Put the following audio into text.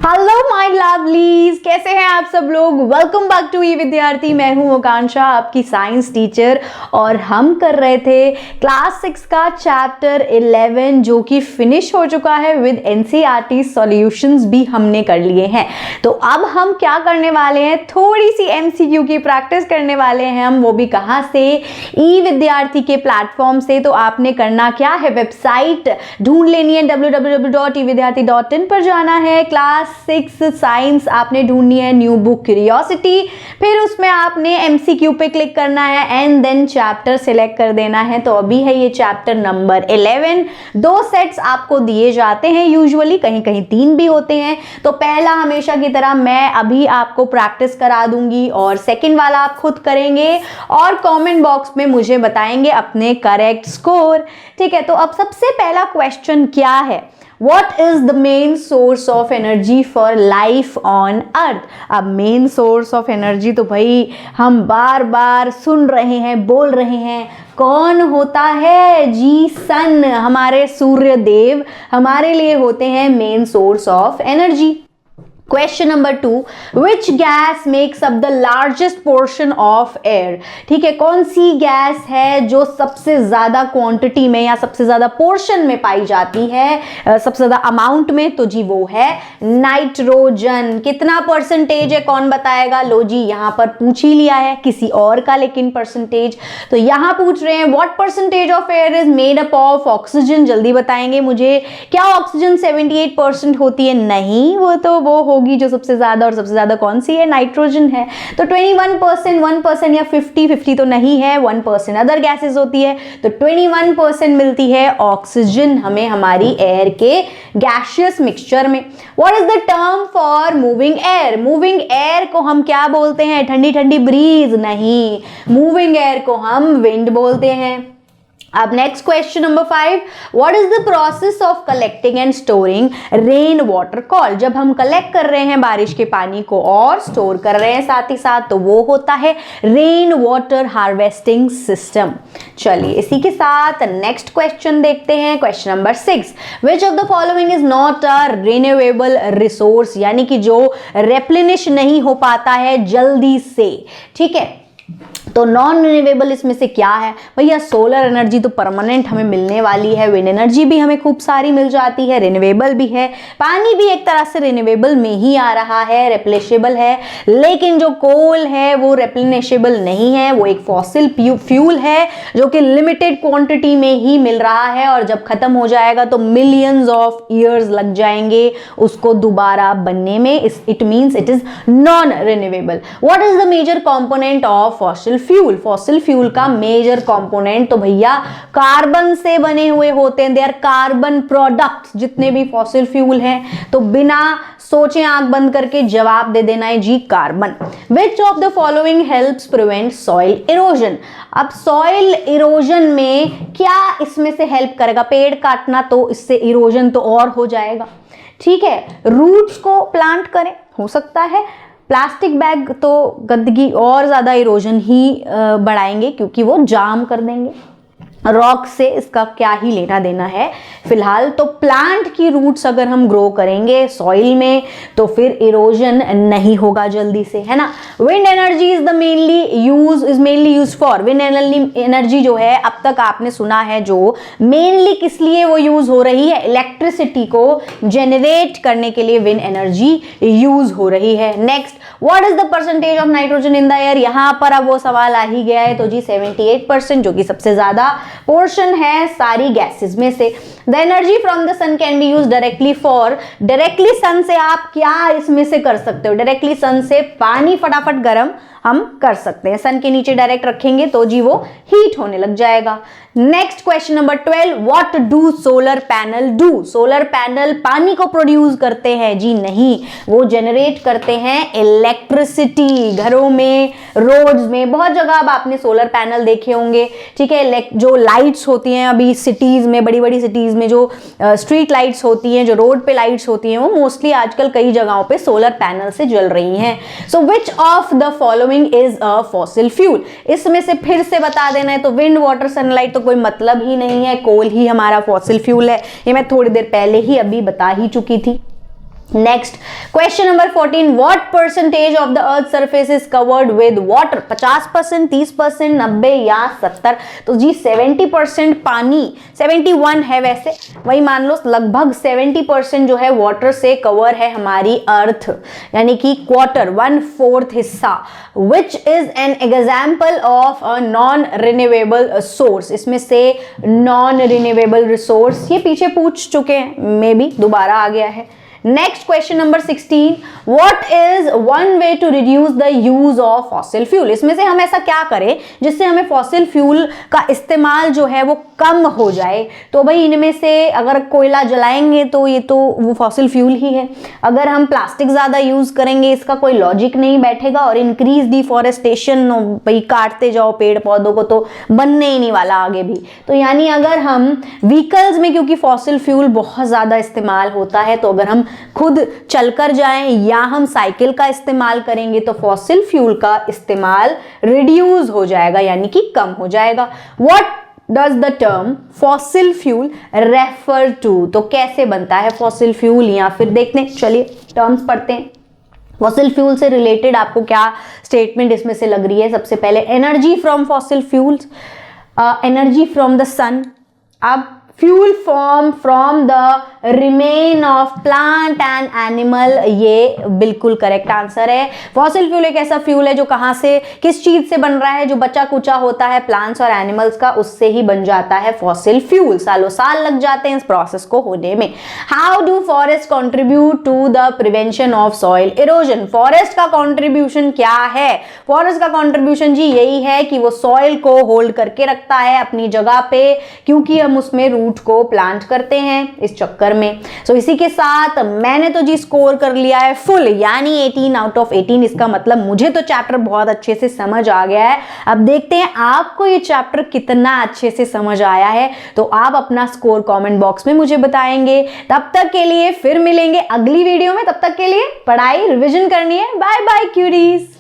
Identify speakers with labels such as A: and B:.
A: Hello my lovelies, कैसे हैं आप सब लोग। वेलकम बैक टू ई विद्यार्थी। मैं हूं आकांक्षा, आपकी साइंस टीचर, और हम कर रहे थे क्लास 6 का चैप्टर 11 जो कि फिनिश हो चुका है विद एनसीईआरटी सॉल्यूशंस भी हमने कर लिए हैं। तो अब हम क्या करने वाले हैं, थोड़ी सी एमसीक्यू की प्रैक्टिस करने वाले हैं हम, वो भी कहाँ से, ई विद्यार्थी के प्लेटफॉर्म से। तो आपने करना क्या है, वेबसाइट ढूंढ लेनी है, www.evidyarthi.in पर जाना है। क्लास 6 साइंस आपने ढूंढनी है, न्यू बुक क्यूरियोसिटी, फिर उसमें आपने एमसीक्यू पे क्लिक करना है एंड देन चैप्टर सिलेक्ट कर देना है। तो अभी है ये चैप्टर नंबर 11। 2 सेट्स आपको दिए जाते हैं, यूजुअली कहीं कहीं 3 भी होते हैं। तो पहला हमेशा की तरह मैं अभी आपको प्रैक्टिस करा दूंगी और सेकंड वाला आप खुद करेंगे और कमेंट बॉक्स में मुझे बताएंगे अपने करेक्ट स्कोर। ठीक है, तो अब सबसे पहला क्वेश्चन क्या है, What is the main source of energy for life on earth? अब मेन सोर्स ऑफ एनर्जी तो भाई हम बार बार सुन रहे हैं, बोल रहे हैं, कौन होता है जी, सन, हमारे सूर्य देव हमारे लिए होते हैं main source of energy. Question number 2, which gas makes up the largest portion of air. ठीक है, कौन सी गैस है जो सबसे ज्यादा क्वांटिटी में या सबसे ज्यादा पोर्शन में पाई जाती है, सबसे ज्यादा अमाउंट में, तो जी वो है नाइट्रोजन। कितना परसेंटेज है कौन बताएगा, लो जी यहाँ पर पूछ ही लिया है किसी और का, लेकिन परसेंटेज तो यहाँ पूछ रहे हैं what percentage of air is made up of oxygen. जल्दी बताएंगे मुझे, क्या ऑक्सीजन 78% होती है? नहीं, वो होगी जो सबसे ज्यादा, और सबसे ज्यादा कौन सी है, नाइट्रोजन है। तो 21%, 1% या 50-50 तो नहीं है, 1% अदर गैसेस होती है। तो 21% मिलती है ऑक्सीजन हमें हमारी एयर के गैसियस मिक्सचर में। What is the term for moving air? Moving air को हम क्या बोलते हैं, ठंडी ठंडी ब्रीज? नहीं, मूविंग एयर को हम विंड बोलते हैं। अब next question number 5, what is the process of collecting and storing rain water called? जब हम कलेक्ट कर रहे हैं बारिश के पानी को और स्टोर कर रहे हैं साथ ही साथ, तो वो होता है रेन वाटर हार्वेस्टिंग सिस्टम। चलिए इसी के साथ नेक्स्ट क्वेश्चन देखते हैं, question number 6, which of the following is not a renewable resource, यानी कि जो रेप्लेनिश नहीं हो पाता है जल्दी से। ठीक है, तो नॉन रिन्यूएबल इसमें से क्या है भैया? सोलर एनर्जी तो परमानेंट हमें मिलने वाली है, विंड एनर्जी भी हमें खूब सारी मिल जाती है, रिन्यूएबल भी है, पानी भी एक तरह से रिन्यूएबल में ही आ रहा है, रेप्लेशेबल है। लेकिन जो कोल है वो रेप्लेनेशेबल नहीं है, वो एक फॉसिल फ्यूल है जो कि लिमिटेड क्वांटिटी में ही मिल रहा है, और जब खत्म हो जाएगा तो मिलियंस ऑफ ईयर्स लग जाएंगे उसको दोबारा बनने में। It means it is non renewable. What is the major component of fossil fuel? Fossil fuel का मेजर कंपोनेंट तो भैया कार्बन से बने हुए होते हैं, दे आर कार्बन प्रोडक्ट्स जितने भी फॉसिल फ्यूल हैं। तो बिना सोचे आंख बंद करके जवाब दे देना है जी, carbon. Which of the following helps prevent soil erosion? अब सॉइल इरोजन में क्या इसमें से हेल्प करेगा? पेड़ काटना, तो इससे इरोजन तो और हो जाएगा। ठीक है, रूट्स को प्लांट करें, हो सकता है। प्लास्टिक बैग तो गंदगी और ज़्यादा इरोजन ही बढ़ाएंगे क्योंकि वो जाम कर देंगे। रॉक से इसका क्या ही लेना देना है फिलहाल। तो प्लांट की रूट्स अगर हम ग्रो करेंगे सॉइल में तो फिर इरोजन नहीं होगा जल्दी से, है ना। Wind energy is mainly use for, wind energy जो है अब तक आपने सुना है जो मेनली किस लिए वो यूज हो रही है, इलेक्ट्रिसिटी को जनरेट करने के लिए विंड एनर्जी यूज हो रही है। Next, what is the percentage of nitrogen in the air? यहां पर अब वो सवाल आ ही गया है, तो जी 78%, जो कि सबसे ज्यादा पोर्शन है सारी गैसेस में से। The energy from the sun can be use directly for, directly sun से आप क्या इसमें से कर सकते हो? डायरेक्टली सन से पानी फटाफट गर्म हम कर सकते हैं, सन के नीचे डायरेक्ट रखेंगे तो जी वो हीट होने लग जाएगा। Next question number 12, what do solar panel do? Solar panel पानी को प्रोड्यूस करते हैं? जी नहीं, वो जनरेट करते हैं इलेक्ट्रिसिटी। घरों में, रोड्स में, बहुत जगह अब आपने सोलर पैनल देखे होंगे। ठीक है, जो लाइट्स होती हैं अभी सिटीज में, बड़ी बड़ी सिटीज में जो स्ट्रीट लाइट्स होती हैं, जो रोड पे लाइट्स होती हैं, वो मोस्टली आजकल कई जगहों पे सोलर पैनल से जल रही हैं। So which of the following is a fossil fuel? इसमें से फिर से बता देना है, तो विंड, वाटर, सनलाइट तो कोई मतलब ही नहीं है, कोल ही हमारा फॉसिल फ्यूल है। ये मैं थोड़ी देर पहले ही अभी बता ही चुकी थी। Next question number 14, what percentage of the earth surface is covered with water? 50%, 30%, 90 या 70? तो जी 70% पानी, 71 है वैसे, वही मान लो लगभग 70% जो है वाटर से कवर है हमारी अर्थ, यानी कि क्वार्टर, 1/4 हिस्सा। Which is an example of a non renewable source? इसमें से नॉन रिन्यूएबल रिसोर्स ये पीछे पूछ चुके हैं, मे बी दोबारा आ गया है। Next question number 16, what is one way to reduce the use of fossil fuel? इसमें से हम ऐसा क्या करें जिससे हमें फॉसिल फ्यूल का इस्तेमाल जो है वो कम हो जाए? तो भाई इनमें से अगर कोयला जलाएंगे तो ये तो वो फॉसिल फ्यूल ही है, अगर हम प्लास्टिक ज़्यादा यूज़ करेंगे इसका कोई लॉजिक नहीं बैठेगा, और इंक्रीज डिफॉरेस्टेशन, भाई काटते जाओ पेड़ पौधों को तो बनने ही नहीं वाला आगे भी। तो यानी अगर हम व्हीकल्स में, क्योंकि फॉसिल फ्यूल बहुत ज़्यादा इस्तेमाल होता है, तो अगर हम खुद चलकर जाएं या हम साइकिल का इस्तेमाल करेंगे तो फॉसिल फ्यूल का इस्तेमाल रिड्यूस हो जाएगा, यानी कि कम हो जाएगा। What does the term fossil fuel refer to? तो कैसे बनता है फॉसिल फ्यूल, या फिर देखते हैं, चलिए टर्म्स पढ़ते हैं। फॉसिल फ्यूल से रिलेटेड आपको क्या स्टेटमेंट इसमें से लग रही है? सबसे पहले energy from fossil fuels, energy from the sun. अब fuel form from the remain of plant and animal, ये बिल्कुल करेक्ट आंसर है। फॉसिल फ्यूल एक ऐसा फ्यूल है जो कहाँ से, किस चीज से बन रहा है? जो बचा कुचा होता है प्लांट्स और एनिमल्स का, उससे ही बन जाता है फॉसिल फ्यूल। सालों साल लग जाते हैं इस प्रोसेस को होने में। How do forest contribute to the prevention of soil erosion? Forest का कॉन्ट्रीब्यूशन क्या है? फॉरेस्ट का कॉन्ट्रीब्यूशन जी यही है कि वो सॉइल को होल्ड करके रखता है अपनी जगह पे, क्योंकि हम उसमें रूट को प्लांट करते हैं इस चक्कर में। सो इसी के साथ मैंने तो जी स्कोर कर लिया है फुल, यानी 18 आउट ऑफ 18। इसका मतलब मुझे तो चैप्टर बहुत अच्छे से समझ आ गया है। अब देखते हैं आपको ये चैप्टर कितना अच्छे से समझ आया है, तो आप अपना स्कोर कमेंट बॉक्स में मुझे बताएंगे। तब तक के लिए फिर मिलेंगे अगली वीडियो में, तब तक के लिए पढ़ाई रिवीजन करनी है। Bye bye curies.